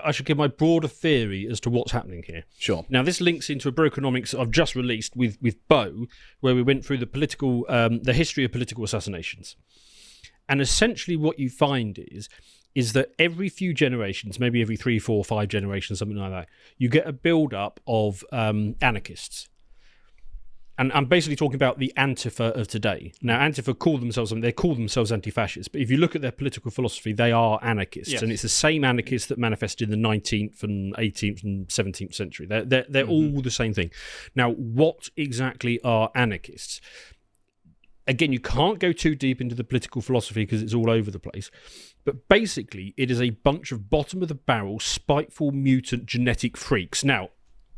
I should give my broader theory as to what's happening here. Sure. Now, this links into a Brokenomics I've just released with Bo, where we went through the history of political assassinations. And essentially what you find is that every few generations, maybe every 3, 4, 5 generations, something like that, you get a build-up of anarchists. And I'm basically talking about the Antifa of today. Now, Antifa call themselves anti-fascists, but if you look at their political philosophy, they are anarchists, yes. And it's the same anarchists that manifested in the 19th and 18th and 17th century. They're all the same thing. Now, what exactly are anarchists? Again, you can't go too deep into the political philosophy because it's all over the place. But basically, it is a bunch of bottom-of-the-barrel, spiteful, mutant genetic freaks. Now,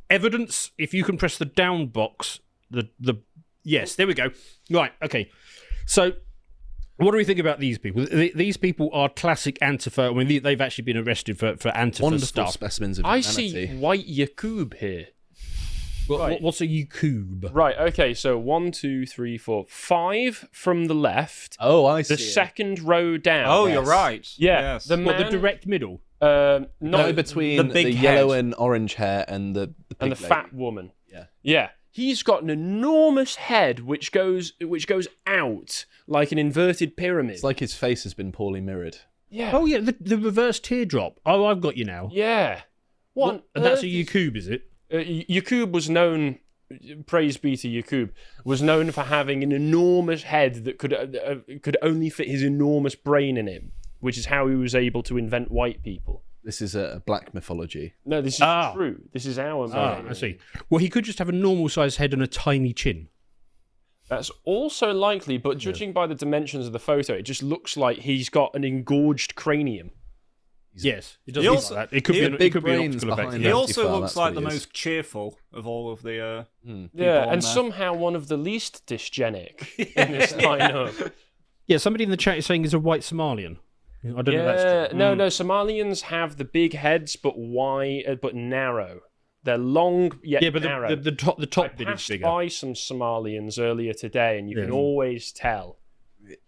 evidence, if you can press the down box... Yes, there we go. Right, okay. So, what do we think about these people? These people are classic Antifa. I mean, they've actually been arrested for Antifa Wonderful stuff. Specimens of humanity. I see white Yakub here. What's a Yakub? Right, okay, so 1, 2, 3, 4, 5 from the left. Oh, I see. The second row down. Oh, you're right. Yeah. Yes. The man, the direct middle? No, between the yellow and orange hair and the pig and the lady. fat woman. Yeah. Yeah. He's got an enormous head which goes out like an inverted pyramid. It's like his face has been poorly mirrored. Yeah. Oh, yeah, the reverse teardrop. Oh, I've got you now. Yeah. And that's a Yakub, is it? Yakub was known, praise be to Yakub, was known for having an enormous head that could only fit his enormous brain in it, which is how he was able to invent white people. This is a black mythology. No, this is true. This is our mythology. I see. Well, he could just have a normal-sized head and a tiny chin. That's also likely, but judging by the dimensions of the photo, it just looks like he's got an engorged cranium. Yes, it does look like that. It could be an optical effect. He also looks like the most cheerful of all of the Yeah, and somehow one of the least dysgenic in this lineup. Yeah, somebody in the chat is saying he's a white Somalian. I don't know if that's true. No, Somalians have the big heads, but wide, but narrow. They're long yet narrow. The top bit is bigger. I passed by some Somalians earlier today, and you can always tell.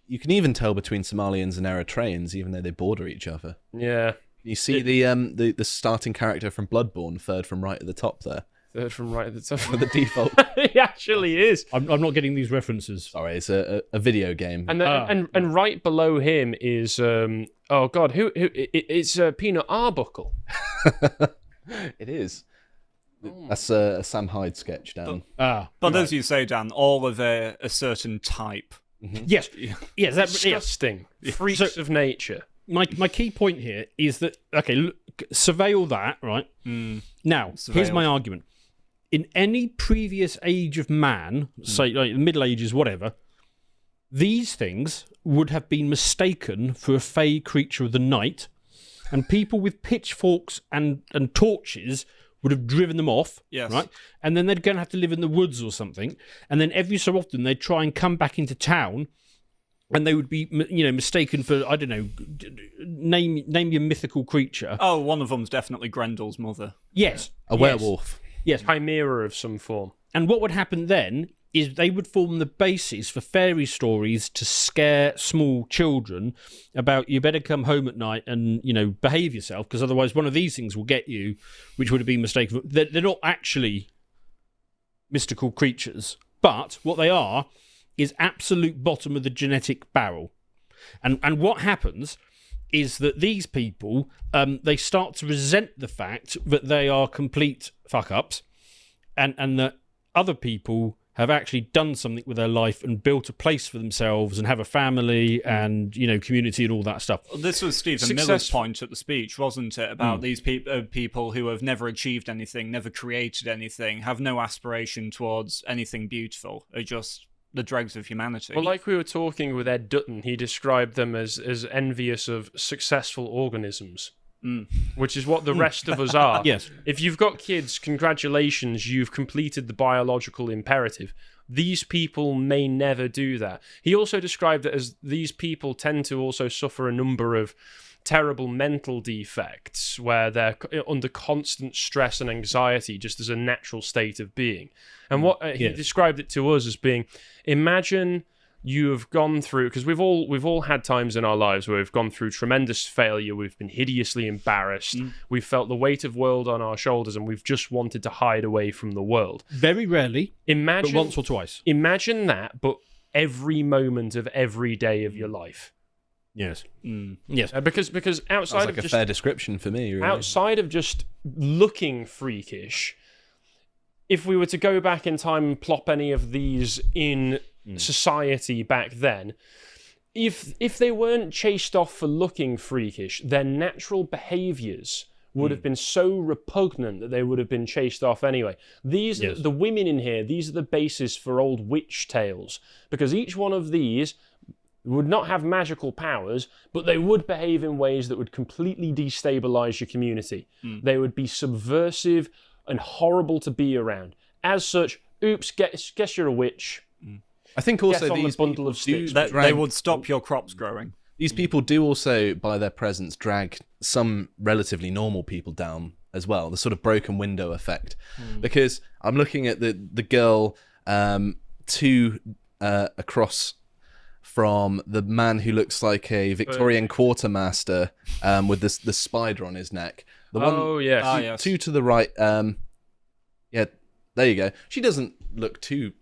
You can even tell between Somalians and Eritreans, even though they border each other. Yeah. You see the starting character from Bloodborne, third from right at the top there. Third from right at the top. For the default. He actually is. I'm not getting these references. Sorry, it's a video game. And right below him is oh god, who it's Peanut Arbuckle. It is. That's a Sam Hyde sketch, Dan. But as you say, Dan, all of a certain type. Mm-hmm. Yes, disgusting freaks of nature. My key point here is that look, surveil that, right? Now, here's my argument. In any previous age of man, say like the Middle Ages, whatever, these things would have been mistaken for a fey creature of the night, and people with pitchforks and torches would have driven them off, right? And then they're going to have to live in the woods or something, and then every so often they'd try and come back into town, and they would be, mistaken for, I don't know, name your mythical creature. Oh, one of them's definitely Grendel's mother. Yes. A werewolf. Yes. Chimera of some form. And what would happen then is they would form the basis for fairy stories to scare small children about you better come home at night and, behave yourself, because otherwise one of these things will get you, which would have been mistaken. They're not actually mystical creatures, but what they are is absolute bottom of the genetic barrel. And what happens is that these people, they start to resent the fact that they are complete fuck-ups and that other people have actually done something with their life and built a place for themselves and have a family and, community and all that stuff. This was Stephen Miller's point at the speech, wasn't it? About these people who have never achieved anything, never created anything, have no aspiration towards anything beautiful, are just the dregs of humanity. Well, like we were talking with Ed Dutton, he described them as envious of successful organisms, which is what the rest of us are. Yes. If you've got kids, congratulations, you've completed the biological imperative. These people may never do that. He also described it as these people tend to also suffer a number of terrible mental defects where they're under constant stress and anxiety just as a natural state of being. And what he described it to us as being, imagine you have gone through, because we've all had times in our lives where we've gone through tremendous failure, we've been hideously embarrassed, we've felt the weight of world on our shoulders, and we've just wanted to hide away from the world. Very rarely, Imagine but once or twice. Imagine that, but every moment of every day of your life. Yes. Yes. Because outside Sounds like of a just fair description for me. Really. outside of just looking freakish, if we were to go back in time and plop any of these in society back then, if they weren't chased off for looking freakish, their natural behaviors would have been so repugnant that they would have been chased off anyway. These the women in here, these are the basis for old witch tales, because each one of these would not have magical powers, but they would behave in ways that would completely destabilize your community. They would be subversive and horrible to be around. As such, oops, guess you're a witch. I think also Guess on these the bundle people of sticks. They would stop your crops growing. These people do also, by their presence, drag some relatively normal people down as well. The sort of broken window effect, because I'm looking at the girl two across from the man who looks like a Victorian quartermaster with the spider on his neck. The one, yes. two to the right. Yeah, there you go. She doesn't look too,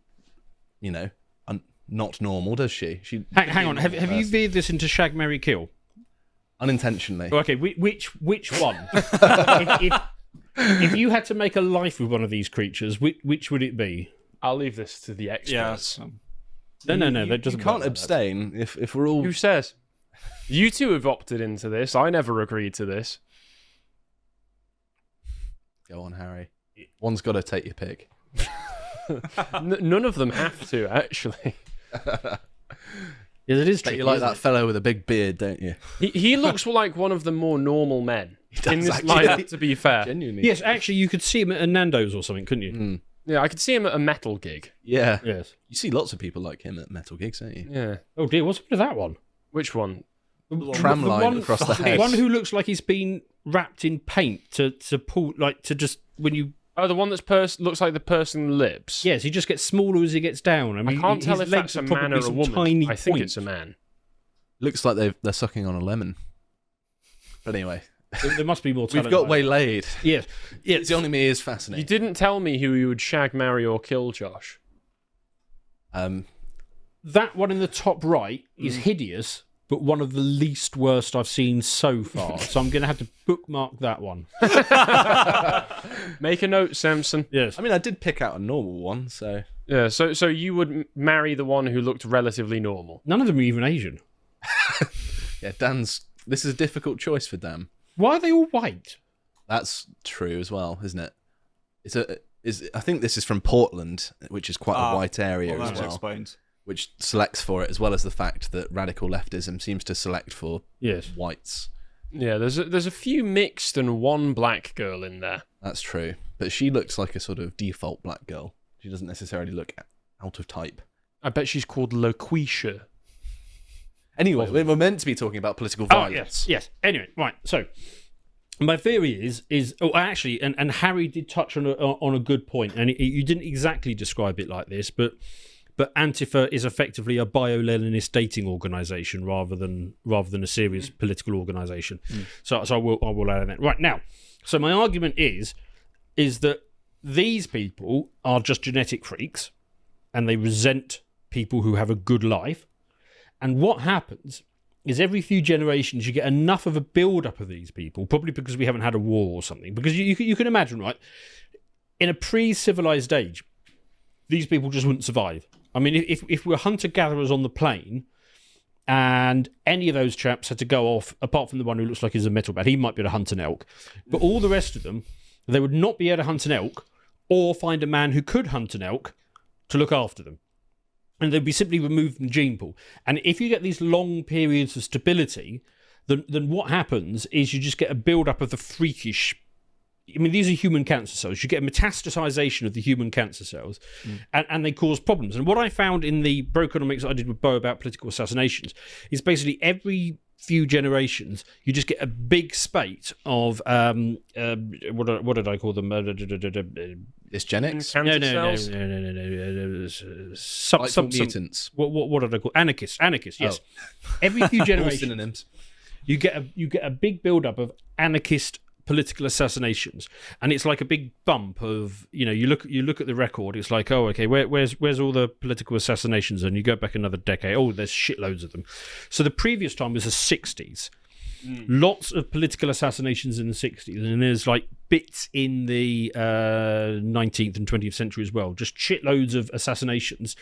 not normal, does she? Hang on. Have you veered this into Shag, Marry, Kill? Unintentionally. Okay, which one? if you had to make a life with one of these creatures, which would it be? I'll leave this to the experts. No. That doesn't. You can't work like abstain if we're all. Who says? You two have opted into this. I never agreed to this. Go on, Harry. One's got to take your pick. None of them have to, actually. Yes, it is Bet tricky. you like that fellow with a big beard, don't you? He looks like one of the more normal men in this actually. lineup, to be fair. Genuinely. Yes, actually, you could see him at a Nando's or something, couldn't you? Yeah, I could see him at a metal gig. Yeah. Yes. You see lots of people like him at metal gigs, don't you? Yeah. Oh dear, what's up with that one? Which one? Tram line across the The house. one who looks like he's been wrapped in paint to pull, like to just when you. Oh, the one that's looks like the person lips. Yes, he just gets smaller as he gets down. I mean, I can't tell his if legs that's a are man or probably a some woman. Tiny I think point. it's a man. Looks like they're sucking on a lemon. But anyway, There must be more. we've talent got like waylaid. Yes. It's only me is You fascinating. didn't tell me who you would shag, marry, or kill, Josh. That one in the top right is hideous, but one of the least worst I've seen so far. So I'm going to have to bookmark that one. Make a note, Samson. Yes. I mean, I did pick out a normal one, so Yeah, so you would marry the one who looked relatively normal. None of them are even Asian. yeah. This is a difficult choice for Dan. Why are they all white? That's true as well, isn't it? I think this is from Portland, which is quite a white area Well, as that well, explains. which selects for it, as well as the fact that radical leftism seems to select for Yes. whites. Yeah, there's a few mixed and one black girl in there. That's true, but she looks like a sort of default black girl. She doesn't necessarily look out of type. I bet she's called Loquisha. Anyway, we're meant to be talking about political Oh, violence. yes. Anyway, right. So my theory is actually, and Harry did touch on a good point, and you didn't exactly describe it like this, but Antifa is effectively a bio-Leninist dating organisation rather than a serious political organisation. So I will add that right now. So my argument is that these people are just genetic freaks, and they resent people who have a good life. And what happens is every few generations you get enough of a build-up of these people, probably because we haven't had a war or something. Because you can imagine, right, in a pre-civilized age, these people just wouldn't survive. I mean, if we're hunter-gatherers on the plain, and any of those chaps had to go off, apart from the one who looks like he's a metal bat, he might be able to hunt an elk. But all the rest of them, they would not be able to hunt an elk or find a man who could hunt an elk to look after them. And they'd be simply removed from the gene pool. And if you get these long periods of stability, then what happens is you just get a build-up of the freakish. I mean, these are human cancer cells. You get a metastasization of the human cancer cells, and they cause problems. And what I found in the Brokenomics I did with Bo about political assassinations is basically every few generations you just get a big spate of what did I call them? It's Gen X. Cancer No. cells? Some mutants. What are they called? Anarchists. Yes. Every few All generations, synonyms. you get a big build-up of anarchist political assassinations, and it's like a big bump of, you look at the record. It's like, oh, okay, where's all the political assassinations? And you go back another decade. Oh, there's shitloads of them. So the previous time was the 60s. Lots of political assassinations in the 60s, and there's like bits in the 19th and 20th century as well. Just shitloads of assassinations,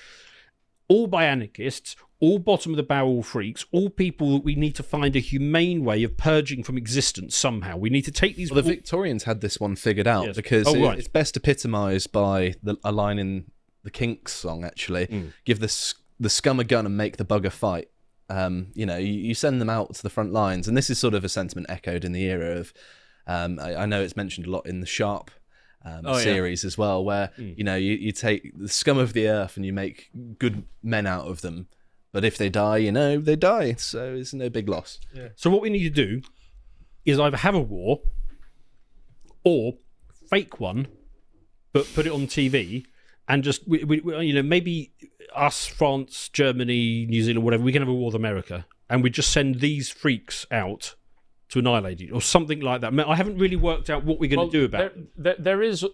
all by anarchists, all bottom of the barrel freaks, all people that we need to find a humane way of purging from existence somehow. We need to take these. Well, the Victorians had this one figured out, Yes. because Right. it's best epitomised by a line in the Kinks song, actually. Give the scum a gun and make the bugger fight. You send them out to the front lines, and this is sort of a sentiment echoed in the era of, I know it's mentioned a lot in the Sharp series as well, where you take the scum of the earth and you make good men out of them, but if they die, they die, so it's no big loss. So what we need to do is either have a war or fake one, but put it on TV, and just maybe us, France, Germany, New Zealand, whatever, we can have a war with America, and we just send these freaks out to annihilate it, or something like that. I haven't really worked out what we're going to do about it. There is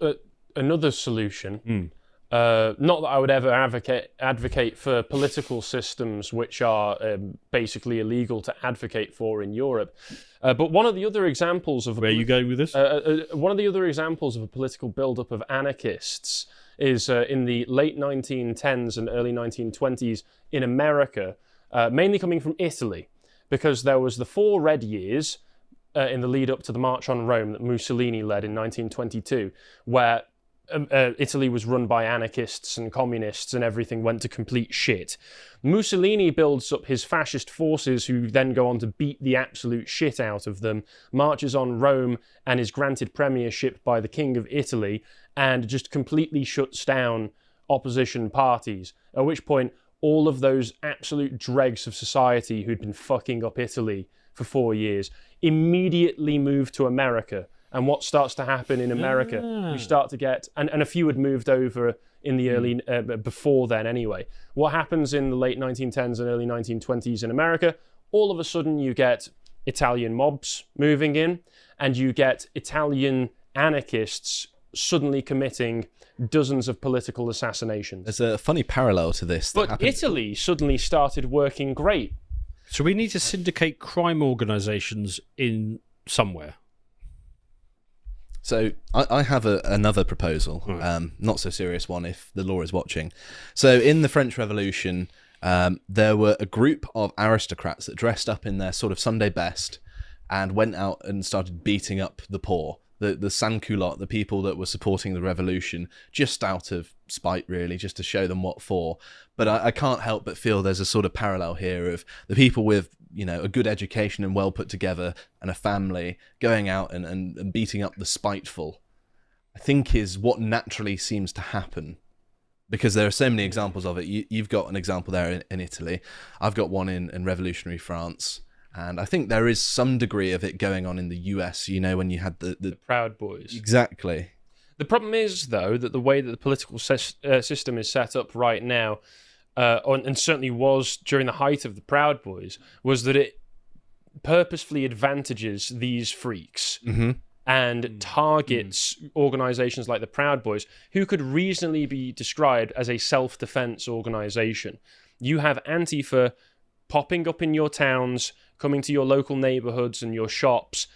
another solution. Not that I would ever advocate for political systems which are basically illegal to advocate for in Europe. But one of the other examples of Where are you going with this? one of the other examples of a political build-up of anarchists is in the late 1910s and early 1920s in America, mainly coming from Italy, because there was the 4 Red Years in the lead up to the March on Rome that Mussolini led in 1922, where Italy was run by anarchists and communists, and everything went to complete shit. Mussolini builds up his fascist forces, who then go on to beat the absolute shit out of them, marches on Rome and is granted premiership by the King of Italy, and just completely shuts down opposition parties, at which point all of those absolute dregs of society who'd been fucking up Italy for 4 years immediately move to America. And what starts to happen in America, we start to get, and a few had moved over in the early, before then anyway. What happens in the late 1910s and early 1920s in America, all of a sudden you get Italian mobs moving in, and you get Italian anarchists suddenly committing dozens of political assassinations. There's a funny parallel to this. But Italy suddenly started working great. So we need to syndicate crime organisations in somewhere. So I have another proposal, not so serious one if the law is watching. So in the French Revolution, there were a group of aristocrats that dressed up in their sort of Sunday best and went out and started beating up the poor, the sans-culottes, the people that were supporting the revolution, just out of spite, really, just to show them what for. But I can't help but feel there's a sort of parallel here of the people with, a good education and well put together and a family going out and beating up the spiteful, I think is what naturally seems to happen. Because there are so many examples of it. You've got an example there in Italy. I've got one in revolutionary France. And I think there is some degree of it going on in the US, when you had the Proud Boys. Exactly. The problem is, though, that the way that the political system is set up right now, and certainly was during the height of the Proud Boys, was that it purposefully advantages these freaks and targets organizations like the Proud Boys, who could reasonably be described as a self-defense organization. You have Antifa popping up in your towns, coming to your local neighborhoods and your shops,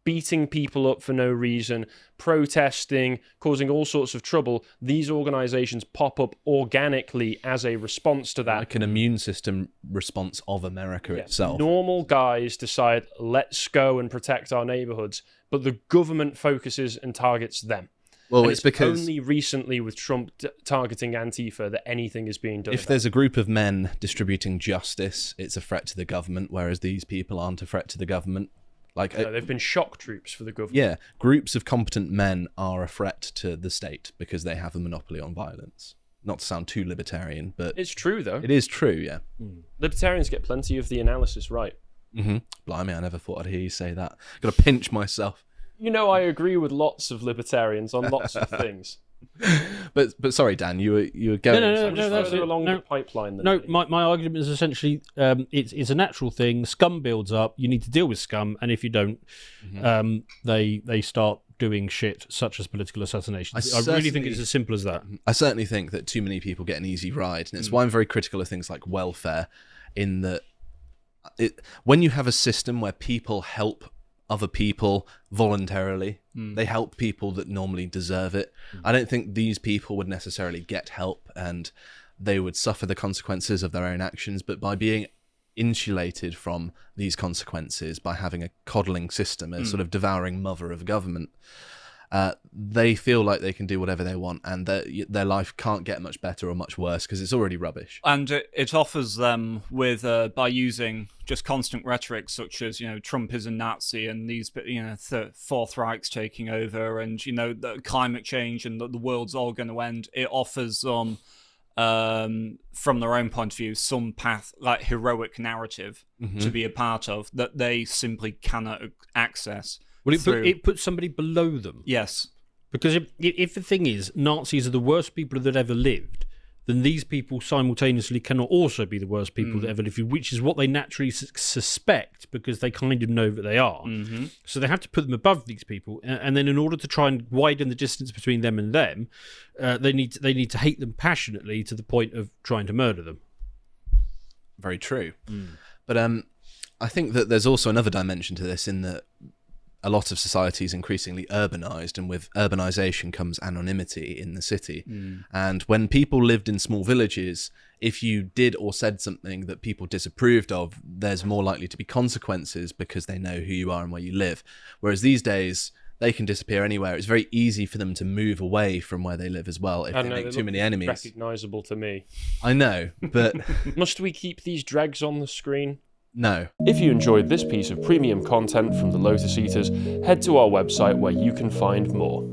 beating people up for no reason, protesting, causing all sorts of trouble. These organizations pop up organically as a response to that. Like an immune system response of America itself. Normal guys decide, let's go and protect our neighborhoods, but the government focuses and targets them. Well, and it's because only recently with Trump targeting Antifa that anything is being done. If there's a group of men distributing justice, it's a threat to the government, whereas these people aren't a threat to the government. They've been shock troops for the government. Yeah, groups of competent men are a threat to the state because they have a monopoly on violence. Not to sound too libertarian, but it's true, though. It is true, yeah. Libertarians get plenty of the analysis right. Blimey, I never thought I'd hear you say that. Got to pinch myself. I agree with lots of libertarians on lots of things. But sorry, Dan, you were going. No, Just that's further it. along No. the pipeline. Than No, me. my argument is essentially it's a natural thing. Scum builds up. You need to deal with scum, and if you don't, they start doing shit such as political assassinations. I really think it's as simple as that. I certainly think that too many people get an easy ride, and it's why I'm very critical of things like welfare. In that, when you have a system where people help other people voluntarily, they help people that normally deserve it. I don't think these people would necessarily get help, and they would suffer the consequences of their own actions. But by being insulated from these consequences, by having a coddling system, a sort of devouring mother of government, they feel like they can do whatever they want, and their life can't get much better or much worse because it's already rubbish. And it offers them with by using just constant rhetoric such as Trump is a Nazi and these Fourth Reich's taking over and the climate change and the world's all going to end. It offers them from their own point of view some path, like heroic narrative to be a part of that they simply cannot access. Well, it puts somebody below them. Yes. Because if the thing is Nazis are the worst people that ever lived, then these people simultaneously cannot also be the worst people that ever lived, which is what they naturally suspect because they kind of know that they are. So they have to put them above these people, and then in order to try and widen the distance between them and them, they need to hate them passionately to the point of trying to murder them. Very true. But I think that there's also another dimension to this in that a lot of society is increasingly urbanized, and with urbanization comes anonymity in the city. And when people lived in small villages, if you did or said something that people disapproved of, there's more likely to be consequences because they know who you are and where you live. Whereas these days, they can disappear anywhere. It's very easy for them to move away from where they live as well if they make too many enemies. Recognizable to me. I know, but Must we keep these dregs on the screen? no. If you enjoyed this piece of premium content from the Lotus Eaters, head to our website where you can find more.